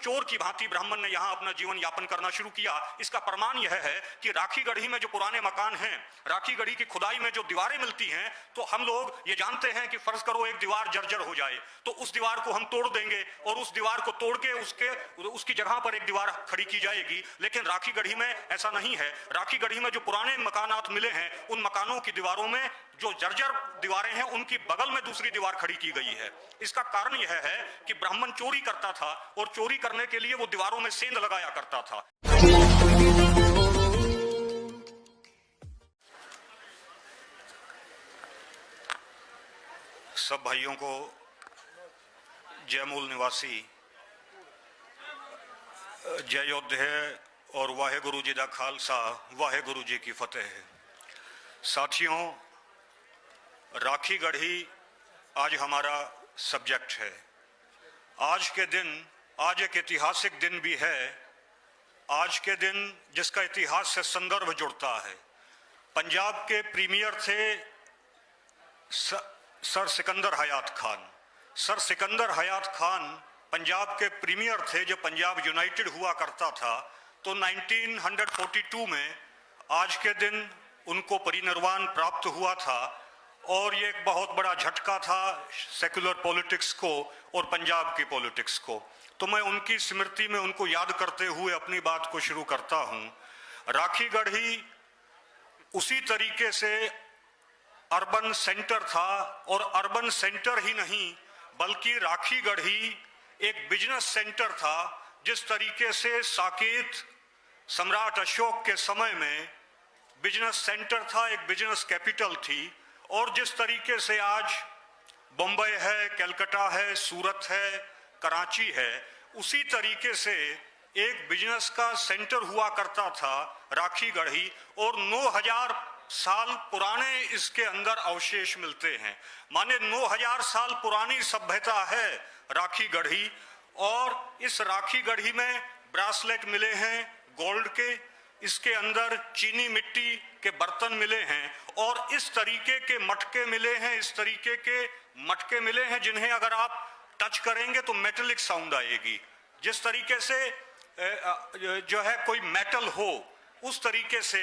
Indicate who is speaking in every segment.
Speaker 1: चोर की भांति ब्राह्मण ने यहाँ अपना जीवन यापन करना शुरू किया। इसका प्रमाण यह है कि राखी गढ़ी में जो पुराने मकान हैं, राखी गढ़ी की खुदाई में जो दीवारें मिलती हैं, तो हम लोग ये जानते हैं कि फर्ज करो एक दीवार जर्जर हो जाए तो उस दीवार को हम तोड़ देंगे और उस दीवार को तोड़ के उसकी जगह पर एक दीवार खड़ी की जाएगी। लेकिन राखी गढ़ी में ऐसा नहीं है। राखी गढ़ी में जो पुराने मकानात मिले हैं, उन मकानों की दीवारों में जो जर्जर दीवारें हैं, उनकी बगल में दूसरी दीवार खड़ी की गई है। इसका कारण यह है कि ब्राह्मण चोरी करता था और चोरी करने के लिए वो दीवारों में सेंध लगाया करता था। सब भाइयों को जय मूल निवासी, जय योद्धे और वाहे गुरु जी दा खालसा, वाहे गुरु जी की फतेह। साथियों, राखी गढ़ी आज हमारा सब्जेक्ट है। आज के दिन, आज एक ऐतिहासिक दिन भी है। आज के दिन जिसका इतिहास से संदर्भ जुड़ता है। पंजाब के प्रीमियर थे सर सिकंदर हयात खान। सर सिकंदर हयात खान पंजाब के प्रीमियर थे जब पंजाब यूनाइटेड हुआ करता था। तो 1942 में आज के दिन उनको परिनिर्वाण प्राप्त हुआ था और ये एक बहुत बड़ा झटका था सेकुलर पॉलिटिक्स को और पंजाब की पॉलिटिक्स को। तो मैं उनकी स्मृति में उनको याद करते हुए अपनी बात को शुरू करता हूं। राखी गढ़ी उसी तरीके से अर्बन सेंटर था और अर्बन सेंटर ही नहीं बल्कि राखी गढ़ी एक बिजनेस सेंटर था। जिस तरीके से साकेत सम्राट अशोक के समय में बिजनेस सेंटर था, एक बिजनेस कैपिटल थी, और जिस तरीके से आज बम्बई है, कलकत्ता है, सूरत है, कराची है, उसी तरीके से एक बिजनेस का सेंटर हुआ करता था राखी गढ़ी। और 9000 साल पुराने इसके अंदर अवशेष मिलते हैं। माने 9000 साल पुरानी सभ्यता है राखी गढ़ी। और इस राखी गढ़ी में ब्रासलेट मिले हैं गोल्ड के, इसके अंदर चीनी मिट्टी के बर्तन मिले हैं और इस तरीके के मटके मिले हैं, इस तरीके के मटके मिले हैं जिन्हें अगर आप टच करेंगे तो मेटेलिक साउंड आएगी। जिस तरीके से जो है कोई मेटल हो, उस तरीके से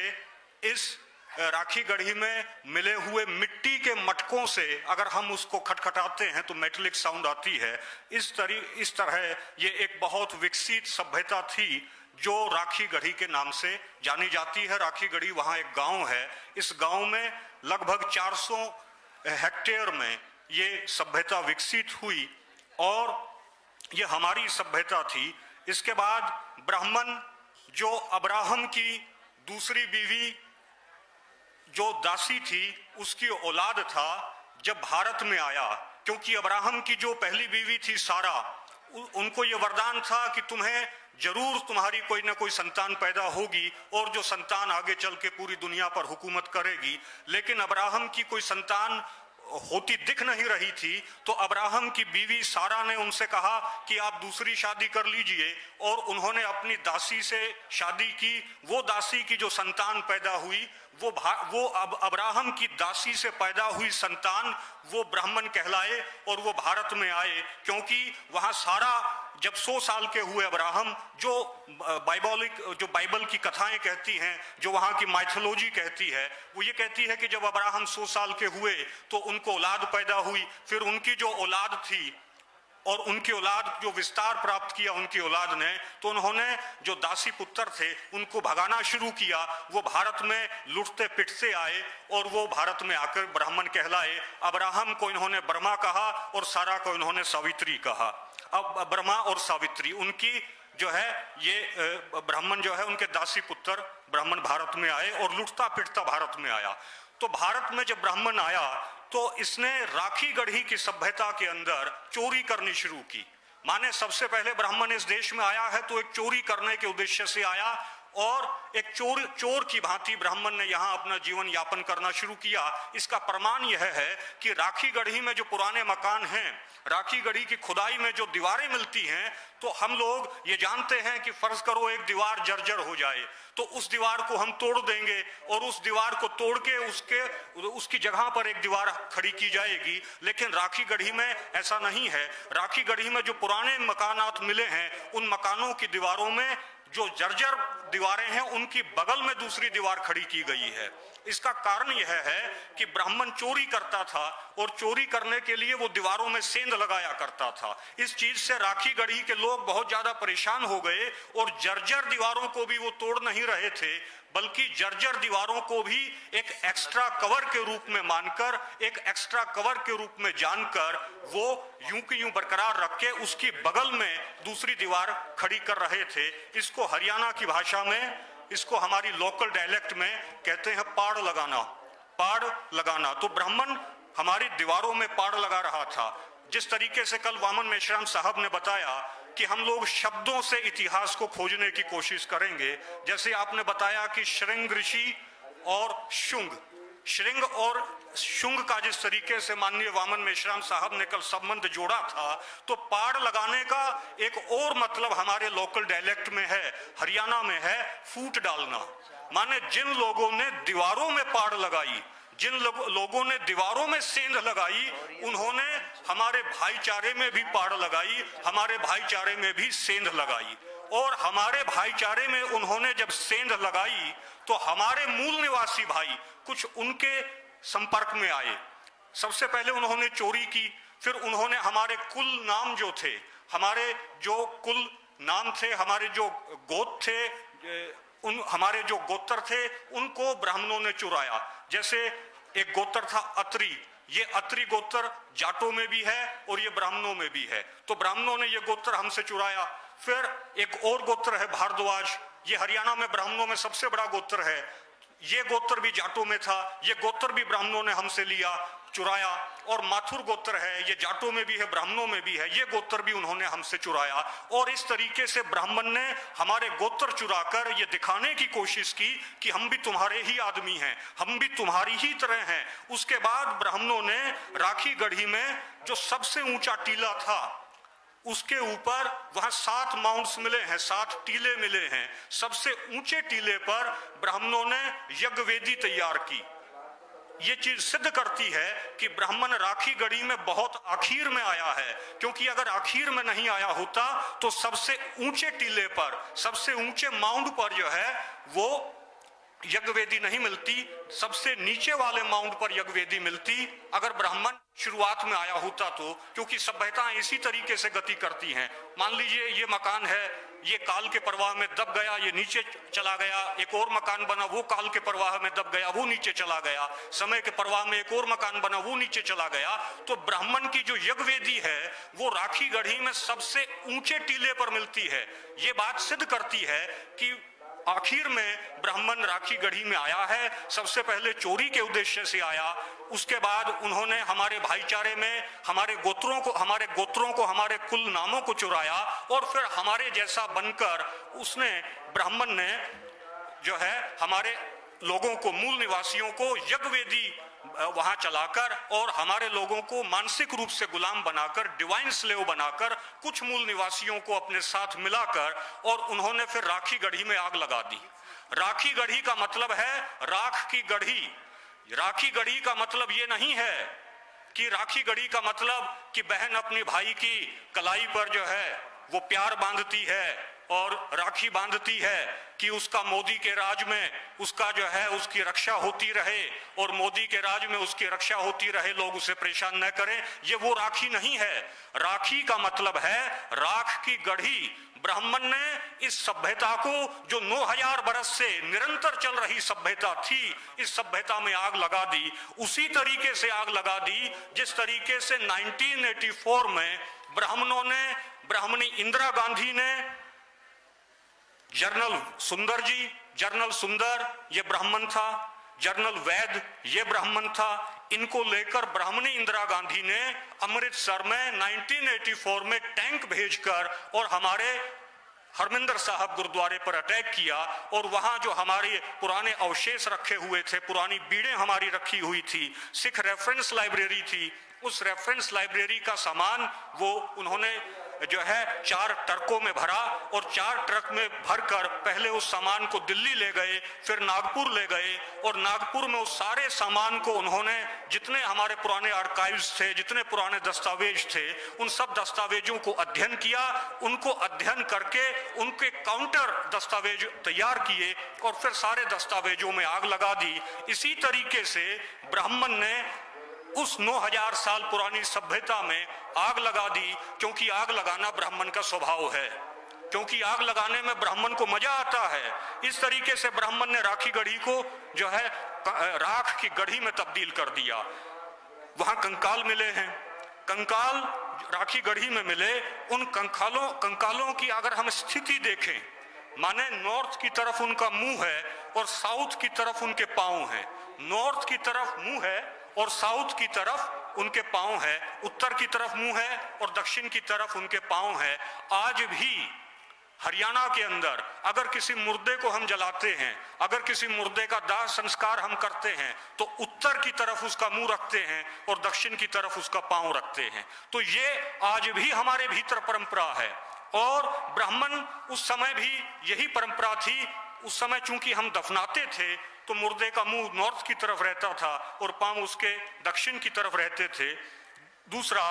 Speaker 1: इस राखी गढ़ी में मिले हुए मिट्टी के मटकों से अगर हम उसको खटखटाते हैं तो मेटेलिक साउंड आती है। इस तरह ये एक बहुत विकसित सभ्यता थी जो राखी गढ़ी के नाम से जानी जाती है। राखी गढ़ी वहाँ एक गांव है। इस गांव में लगभग 400 हेक्टेयर में ये सभ्यता विकसित हुई और ये हमारी सभ्यता थी। इसके बाद ब्राह्मण जो अब्राहम की दूसरी बीवी जो दासी थी उसकी औलाद था, जब भारत में आया, क्योंकि अब्राहम की जो पहली बीवी थी सारा, उनको ये वरदान था कि तुम्हें जरूर तुम्हारी कोई ना कोई संतान पैदा होगी और जो संतान आगे चल के पूरी दुनिया पर हुकूमत करेगी। लेकिन अब्राहम की कोई संतान होती दिख नहीं रही थी। तो अब्राहम की बीवी सारा ने उनसे कहा कि आप दूसरी शादी कर लीजिए और उन्होंने अपनी दासी से शादी की। वो दासी की जो संतान पैदा हुई वो अब्राहम की दासी से पैदा हुई संतान वो ब्राह्मण कहलाए और वो भारत में आए। क्योंकि वहाँ सारा जब 100 साल के हुए अब्राहम, जो बाइबल की कथाएं कहती हैं, जो वहाँ की माइथोलॉजी कहती है, वो ये कहती है कि जब अब्राहम 100 साल के हुए तो उनको औलाद पैदा हुई। फिर उनकी जो औलाद थी और उनकी औलाद जो विस्तार प्राप्त किया उनकी औलाद ने, तो उन्होंने जो दासी पुत्र थे उनको भगाना शुरू किया। वो भारत में लुटते पिटते आए और वो भारत में आकर ब्राह्मण कहलाए। अब्राहम को इन्होंने ब्रह्मा कहा और सारा को इन्होंने सावित्री कहा। अब ब्रह्मा और सावित्री उनकी जो है ये ब्राह्मण जो है उनके दासी पुत्र ब्राह्मण भारत में आए और लुटता पिटता भारत में आया। तो भारत में जब ब्राह्मण आया तो इसने राखी गढ़ी की सभ्यता के अंदर चोरी करनी शुरू की। माने सबसे पहले ब्राह्मण इस देश में आया है तो एक चोरी करने के उद्देश्य से आया और एक चोर की भांति ब्राह्मण ने यहाँ अपना जीवन यापन करना शुरू किया। इसका प्रमाण यह है कि राखीगढ़ी में जो पुराने मकान हैं, राखीगढ़ी की खुदाई में जो दीवारें मिलती हैं, तो हम लोग ये जानते हैं कि फर्ज करो एक दीवार जर्जर हो जाए तो उस दीवार को हम तोड़ देंगे और उस दीवार को तोड़ के उसकी जगह पर एक दीवार खड़ी की जाएगी। लेकिन राखीगढ़ी में ऐसा नहीं है। राखीगढ़ी में जो पुराने मकानात मिले हैं, उन मकानों की दीवारों में जो जर्जर दीवारें हैं, उनकी बगल में दूसरी दीवार खड़ी की गई है। इसका कारण यह है कि ब्राह्मण चोरी करता था और चोरी करने के लिए वो दीवारों में सेंध लगाया करता था। इस चीज से राखीगढ़ी के लोग बहुत ज्यादा परेशान हो गए और जर्जर दीवारों को भी वो तोड़ नहीं रहे थे, बल्कि जर्जर दीवारों को भी एक एक्स्ट्रा कवर के रूप में मानकर, एक एक्स्ट्रा कवर के रूप में जानकर वो यूं की यूं बरकरार रख के उसकी बगल में दूसरी दीवार खड़ी कर रहे थे। इसको हरियाणा की भाषा में, इसको हमारी लोकल डायलेक्ट में कहते हैं पाड़ लगाना। पाड़ लगाना। तो ब्राह्मण हमारी दीवारों में पाड़ लगा रहा था। जिस तरीके से कल वामन मेश्राम साहब ने बताया कि हम लोग शब्दों से इतिहास को खोजने की कोशिश करेंगे, जैसे आपने बताया कि श्रृंग ऋषि और शुंग, श्रृंग और शुंग का जिस तरीके से माननीय वामन मेश्राम साहब ने कल संबंध जोड़ा था, तो पाड़ लगाने का एक और मतलब हमारे लोकल डायलेक्ट में है, हरियाणा में है, फूट डालना। माने जिन लोगों ने दीवारों में पाड़ लगाई, जिन लोगों ने दीवारों में सेंध लगाई, उन्होंने हमारे भाईचारे में भी पाड़ लगाई, हमारे भाईचारे में भी सेंध लगाई। और हमारे भाईचारे में उन्होंने जब सेंध लगाई तो हमारे मूल निवासी भाई कुछ उनके संपर्क में आए। सबसे पहले उन्होंने चोरी की, फिर उन्होंने हमारे कुल नाम जो थे, हमारे जो कुल नाम थे, हमारे जो गोत्र थे, हमारे जो गोत्र थे, उनको ब्राह्मणों ने चुराया। जैसे एक गोत्र था अत्री, ये अत्री गोत्र जाटों में भी है और ये ब्राह्मणों में भी है, तो ब्राह्मणों ने ये गोत्र हमसे चुराया। फिर एक और गोत्र है भारद्वाज, ये हरियाणा में ब्राह्मणों में सबसे बड़ा गोत्र है, ये गोत्र भी जाटों में था, ये गोत्र भी ब्राह्मणों ने हमसे लिया, चुराया। और माथुर गोत्र है, ये जाटों में भी है, ब्राह्मणों में भी है, ये गोत्र भी उन्होंने हमसे चुराया। और इस तरीके से ब्राह्मण ने हमारे गोत्र चुराकर ये दिखाने की कोशिश की कि हम भी तुम्हारे ही आदमी हैं, हम भी तुम्हारी ही तरह हैं। उसके बाद ब्राह्मणों ने राखीगढ़ी में जो सबसे ऊंचा टीला था, उसके ऊपर वहां 7 माउंट्स मिले हैं, 7 टीले मिले हैं। सबसे ऊंचे टीले पर ब्राह्मणों ने यज्ञ वेदी तैयार की। ये चीज सिद्ध करती है कि ब्राह्मण राखीगढ़ी में बहुत आखिर में आया है, क्योंकि अगर आखिर में नहीं आया होता तो सबसे ऊंचे टीले पर, सबसे ऊंचे माउंट पर जो है वो यज्ञ वेदी नहीं मिलती, सबसे नीचे वाले माउंट पर यज्ञ वेदी मिलती अगर ब्राह्मण शुरुआत में आया होता तो। क्योंकि सभ्यताएं इसी तरीके से गति करती हैं। मान लीजिए ये मकान है, ये काल के प्रवाह में दब गया, ये नीचे चला गया, एक और मकान बना, वो काल के प्रवाह में दब गया, वो नीचे चला गया, समय के प्रवाह में एक और मकान बना, वो नीचे चला गया। तो ब्राह्मण की जो यज्ञ वेदी है वो राखीगढ़ी में सबसे ऊंचे टीले पर मिलती है। ये बात सिद्ध करती है कि आखिर में ब्राह्मण राखीगढ़ी में आया है। सबसे पहले चोरी के उद्देश्य से आया, उसके बाद उन्होंने हमारे भाईचारे में हमारे गोत्रों को, हमारे कुल नामों को चुराया, और फिर हमारे जैसा बनकर उसने, ब्राह्मण ने जो है हमारे लोगों को, मूल निवासियों को यज्ञ वेदी वहां चलाकर और हमारे लोगों को मानसिक रूप से गुलाम बनाकर, डिवाइन स्लेव बनाकर, कुछ मूल निवासियों को अपने साथ मिलाकर, और उन्होंने फिर राखीगढ़ी में आग लगा दी। राखीगढ़ी का मतलब है राख की गढ़ी। राखीगढ़ी का मतलब ये नहीं है कि राखीगढ़ी का मतलब कि बहन अपनी भाई की कलाई पर जो है वो प्यार बांधती है और राखी बांधती है कि उसका मोदी के राज में उसका जो है उसकी रक्षा होती रहे, और मोदी के राज में उसकी रक्षा होती रहे, लोग उसे परेशान न करें। ये वो राखी नहीं है। राखी का मतलब है राख की गढ़ी। ब्राह्मण ने इस सभ्यता को, जो 9000 बरस से निरंतर चल रही सभ्यता थी, इस सभ्यता में आग लगा दी। उसी तरीके से आग लगा दी जिस तरीके से 1984 में ब्राह्मणों ने, ब्राह्मणी इंदिरा गांधी ने, जनरल सुंदर जी, जनरल सुंदर ये ब्राह्मण था, जनरल वैद ये ब्राह्मण था, इनको लेकर ब्राह्मणी इंदिरा गांधी ने अमृतसर में 1984 में टैंक भेजकर और हमारे हरमिंदर साहब गुरुद्वारे पर अटैक किया और वहां जो हमारे पुराने अवशेष रखे हुए थे, पुरानी बीड़ें हमारी रखी हुई थी, सिख रेफरेंस लाइब्रेरी थी, उस रेफरेंस लाइब्रेरी का सामान वो उन्होंने जो है 4 ट्रकों में भरा और 4 ट्रक में भरकर पहले उस सामान को दिल्ली ले गए, फिर नागपुर ले गए और नागपुर में उस सारे सामान को उन्होंने, जितने हमारे पुराने आर्काइव्स थे, जितने पुराने दस्तावेज थे, उन सब दस्तावेजों को अध्ययन किया, उनको अध्ययन करके उनके काउंटर दस्तावेज तैयार किए और फिर सारे दस्तावेजों में आग लगा दी। इसी तरीके से ब्राह्मण ने उस 9000 साल पुरानी सभ्यता में आग लगा दी, क्योंकि आग लगाना ब्राह्मण का स्वभाव है, क्योंकि आग लगाने में ब्राह्मण को मजा आता है। इस तरीके से ब्राह्मण ने राखी गढ़ी को जो है राख की गढ़ी में तब्दील कर दिया। वहां कंकाल मिले हैं, कंकाल राखी गढ़ी में मिले। उन कंकालों की अगर हम स्थिति देखें, माने नॉर्थ की तरफ उनका मुंह है और साउथ की तरफ उनके पांव हैं, नॉर्थ की तरफ मुंह है और साउथ की तरफ उनके पांव है, उत्तर की तरफ मुंह है और दक्षिण की तरफ उनके पांव है। आज भी हरियाणा के अंदर अगर किसी मुर्दे को हम जलाते हैं, अगर किसी मुर्दे का दाह संस्कार हम करते हैं, तो उत्तर की तरफ उसका मुंह रखते हैं और दक्षिण की तरफ उसका पांव रखते हैं। तो ये आज भी हमारे भीतर परंपरा है और ब्राह्मण उस समय भी यही परंपरा थी। उस समय चूंकि हम दफनाते थे तो मुर्दे का मुंह नॉर्थ की तरफ रहता था और पांव उसके दक्षिण की तरफ रहते थे। दूसरा,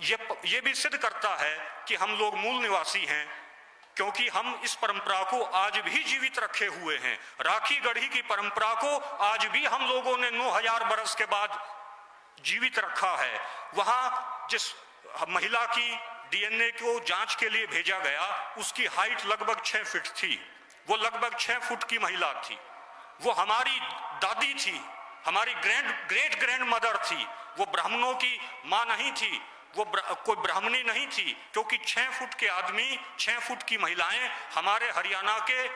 Speaker 1: ये भी सिद्ध करता है कि हम लोग मूल निवासी हैं, क्योंकि हम इस परंपरा को आज भी जीवित रखे हुए हैं। राखी गढ़ी की परंपरा को आज भी हम लोगों ने 9000 बरस के बाद जीवित रखा है। वहां जिस महिला की डीएनए को जांच के लिए भेजा गया, उसकी हाइट लगभग 6 फीट थी। वो लगभग 6 फुट की महिला थी। वो हमारी दादी थी, हमारी ग्रेट ग्रैंड मदर थी। वो ब्राह्मणों की माँ नहीं थी, वो कोई ब्राह्मणी नहीं थी, क्योंकि 6 फुट के आदमी, 6 फुट की महिलाएं हमारे हरियाणा के,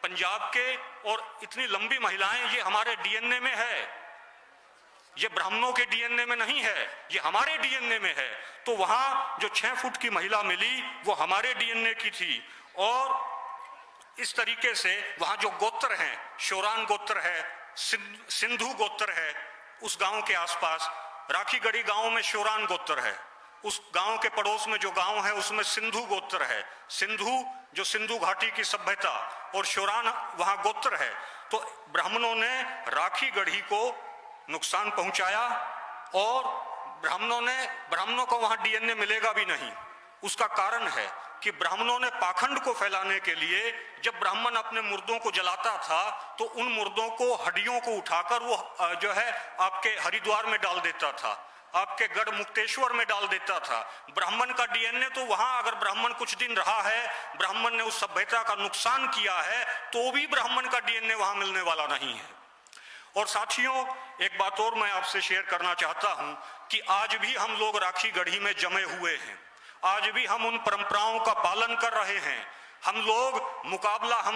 Speaker 1: पंजाब के और इतनी लंबी महिलाएं, ये हमारे डीएनए में है। ये ब्राह्मणों के डीएनए में नहीं है, ये हमारे डीएनए में है। तो वहां जो 6 फुट की महिला मिली वो हमारे डीएनए की थी। और इस तरीके से वहां जो गोत्र हैं, शोरान गोत्र है, सिंधु गोत्र है, उस गांव के आसपास राखी गढ़ी गांव में शोरान गोत्र है। उस गांव के पड़ोस में जो गांव है उसमें सिंधु गोत्र है। सिंधु जो सिंधु घाटी की सभ्यता और शोरान वहां गोत्र है। तो ब्राह्मणों ने राखी गढ़ी को नुकसान पहुंचाया और ब्राह्मणों को वहां डीएनए मिलेगा भी नहीं। उसका कारण है कि ब्राह्मणों ने पाखंड को फैलाने के लिए, जब ब्राह्मण अपने मुर्दों को जलाता था तो उन मुर्दों को, हड्डियों को उठाकर वो जो है आपके हरिद्वार में डाल देता था, आपके गढ़ मुक्तेश्वर में डाल देता था। ब्राह्मण का डीएनए तो वहां, अगर ब्राह्मण कुछ दिन रहा है, ब्राह्मण ने उस सभ्यता का नुकसान किया है, तो भी ब्राह्मण का डीएनए वहां मिलने वाला नहीं है। और साथियों, एक बात और मैं आपसे शेयर करना चाहता हूं कि आज भी हम लोग राखी गढ़ी में जमे हुए हैं। आज भी हम उन परंपराओं का पालन कर रहे हैं। हम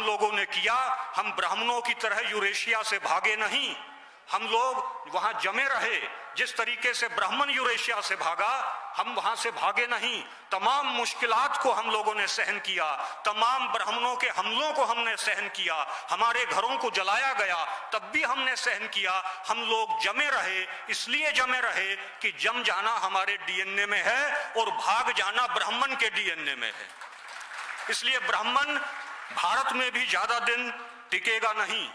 Speaker 1: लोगों ने किया, हम ब्राह्मणों की तरह यूरेशिया से भागे नहीं, हम लोग वहां जमे रहे। जिस तरीके से ब्राह्मण यूरेशिया से भागा, हम वहां से भागे नहीं। तमाम मुश्किलात को हम लोगों ने सहन किया, तमाम ब्राह्मणों के हमलों को हमने सहन किया, हमारे घरों को जलाया गया तब भी हमने सहन किया। हम लोग जमे रहे, इसलिए जमे रहे कि जम जाना हमारे डीएनए में है और भाग जाना ब्राह्मण के डीएनए में है। इसलिए ब्राह्मण भारत में भी ज्यादा दिन टिकेगा नहीं,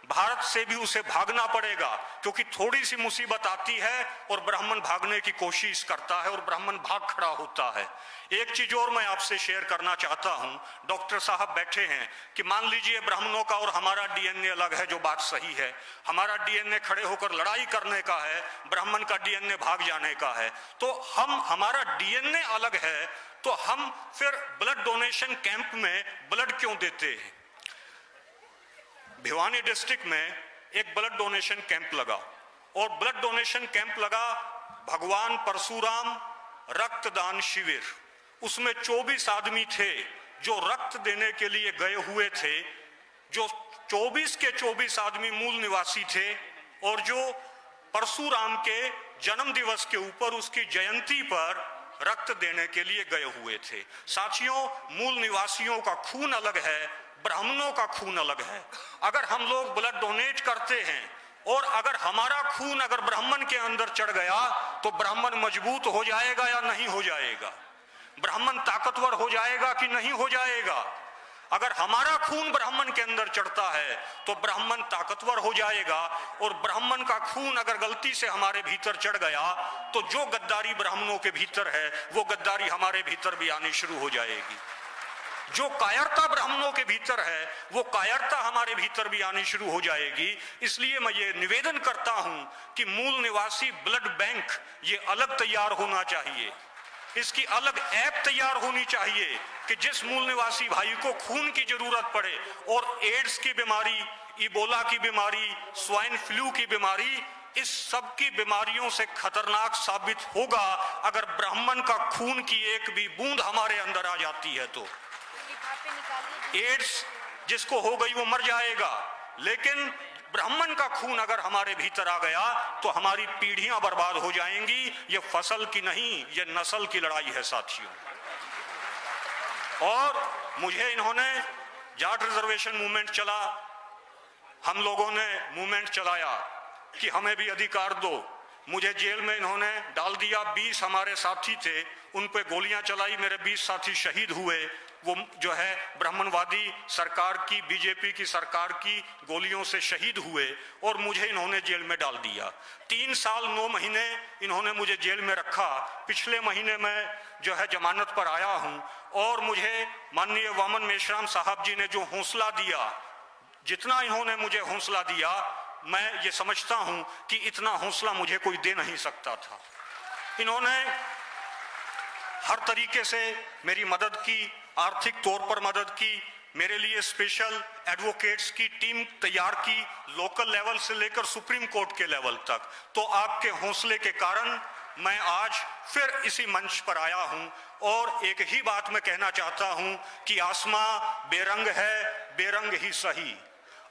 Speaker 1: भारत से भी उसे भागना पड़ेगा, क्योंकि थोड़ी सी मुसीबत आती है और ब्राह्मण भागने की कोशिश करता है और ब्राह्मण भाग खड़ा होता है। एक चीज और मैं आपसे शेयर करना चाहता हूं, डॉक्टर साहब बैठे हैं, कि मान लीजिए ब्राह्मणों का और हमारा डीएनए अलग है, जो बात सही है। हमारा डीएनए खड़े होकर लड़ाई करने का है, ब्राह्मण का डीएनए भाग जाने का है। तो हमारा डीएनए अलग है, तो हम फिर ब्लड डोनेशन कैंप में ब्लड क्यों देते हैं? भिवानी डिस्ट्रिक्ट में एक ब्लड डोनेशन कैंप लगा और ब्लड डोनेशन कैंप लगा भगवान परशुराम रक्तदान शिविर। उसमें 24 आदमी थे जो रक्त देने के लिए गए हुए थे। जो 24 के 24 आदमी मूल निवासी थे और जो परशुराम के जन्म दिवस के ऊपर, उसकी जयंती पर रक्त देने के लिए गए हुए थे। साथियों, मूल निवासियों का खून अलग है, ब्राह्मणों का खून अलग है। अगर हम लोग ब्लड डोनेट करते हैं और अगर हमारा खून अगर ब्राह्मण के अंदर चढ़ गया तो ब्राह्मण मजबूत हो जाएगा या नहीं हो जाएगा? ब्राह्मण ताकतवर हो जाएगा कि नहीं हो जाएगा? अगर हमारा खून ब्राह्मण के अंदर चढ़ता है तो ब्राह्मण ताकतवर हो जाएगा, और ब्राह्मण का खून अगर गलती से हमारे भीतर चढ़ गया तो जो गद्दारी ब्राह्मणों के भीतर है वो गद्दारी हमारे भीतर भी आनी शुरू हो जाएगी। जो कायरता ब्राह्मणों के भीतर है वो कायरता हमारे भीतर भी आनी शुरू हो जाएगी। इसलिए मैं ये निवेदन करता हूं कि मूल निवासी ब्लड बैंक ये अलग तैयार होना चाहिए, इसकी अलग ऐप तैयार होनी चाहिए कि जिस मूल निवासी भाई को खून की जरूरत पड़े और एड्स की बीमारी, इबोला की बीमारी, स्वाइन फ्लू की बीमारी, इस सब की बीमारियों से खतरनाक साबित होगा अगर ब्राह्मण का खून की एक भी बूंद हमारे अंदर आ जाती है तो। एड्स जिसको हो गई वो मर जाएगा, लेकिन ब्राह्मण का खून अगर हमारे भीतर आ गया तो हमारी पीढ़ियां बर्बाद हो जाएंगी। ये फसल की नहीं, ये नस्ल की लड़ाई है साथियों। और मुझे इन्होंने जाट रिजर्वेशन मूवमेंट चला, हम लोगों ने मूवमेंट चलाया कि हमें भी अधिकार दो। मुझे जेल में इन्होंने डाल दिया। 20 हमारे साथी थे, उन पे गोलियां चलाई, मेरे 20 साथी शहीद हुए। वो जो है ब्राह्मणवादी सरकार की, बीजेपी की सरकार की गोलियों से शहीद हुए और मुझे इन्होंने जेल में डाल दिया। 3 साल 9 महीने इन्होंने मुझे जेल में रखा। पिछले महीने मैं जो है जमानत पर आया हूं और मुझे माननीय वामन मेश्राम साहब जी ने जो हौसला दिया, जितना इन्होंने मुझे हौसला दिया, मैं ये समझता हूं कि इतना हौसला मुझे कोई दे नहीं सकता था। इन्होंने हर तरीके से मेरी मदद की, आर्थिक तौर पर मदद की, मेरे लिए स्पेशल एडवोकेट्स की टीम तैयार की, लोकल लेवल से लेकर सुप्रीम कोर्ट के लेवल तक। तो आपके हौसले के कारण मैं आज फिर इसी मंच पर आया हूं और एक ही बात मैं कहना चाहता हूं कि आसमां बेरंग है, बेरंग ही सही।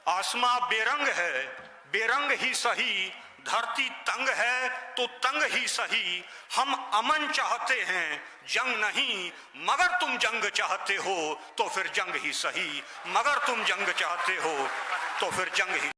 Speaker 1: आसमां बेरंग है, बेरंग ही सही। धरती तंग है तो तंग ही सही। हम अमन चाहते हैं, जंग नहीं। मगर तुम जंग चाहते हो तो फिर जंग ही सही। मगर तुम जंग चाहते हो तो फिर जंग ही